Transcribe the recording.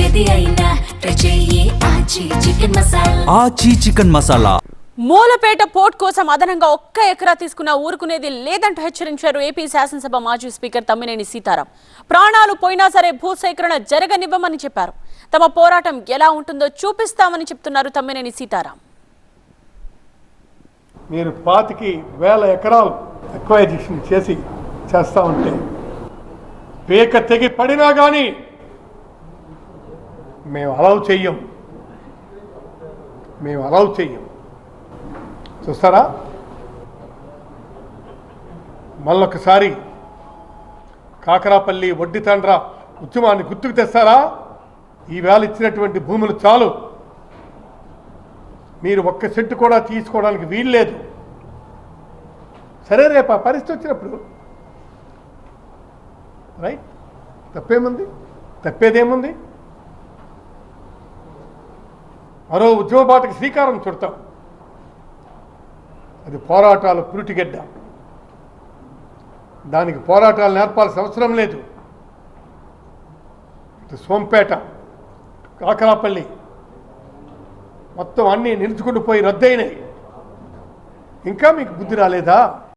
ఏది అయినా చెయ్యి ఆచి చికెన్ మసాలా. ఆచి చికెన్ మసాలా. మూలపేట పోర్ట్ కోసం అదనంగా 1 ఎకరా తీసుకున్న ఊరుకునేది లేదంటూ హెచ్చరించారు ఏపీ శాసనసభ మాజీ స్పీకర్ తమ్మినేని సీతారాం. ప్రాణాలు పోయినా సరే భూసేకరణ జరగనివ్వమని చెప్పారు. తమ పోరాటం ఎలా ఉంటుందో చూపిస్తామని చెప్తున్నారు తమ్మినేని సీతారాం. మీరు 25,000 ఎకరాలు అక్వైజిషన్ చేస్తా ఉంటే పేక తెగి పడినా కానీ మేము అలౌ చెయ్యం. చూస్తారా, మళ్ళొకసారి కాకరాపల్లి వడ్డితండ్ర ఉద్యమాన్ని గుర్తుకు తెస్తారా? ఈవేళ ఇచ్చినటువంటి భూములు చాలు, మీరు 1 సెంటు కూడా తీసుకోవడానికి వీల్లేదు. సరే, రేపు ఆ పరిస్థితి వచ్చినప్పుడు రైట్, తప్పేదేముంది? మరో ఉద్యమ బాటకి శ్రీకారం చుడతాం. అది పోరాటాలు పురిటిగడ్డ, దానికి పోరాటాలు నేర్పాల్సిన అవసరం లేదు. సోంపేట, కాకరాపల్లి మొత్తం అన్నీ నిలుచుకుంటూ పోయి రద్దయినాయి. ఇంకా మీకు బుద్ధి రాలేదా?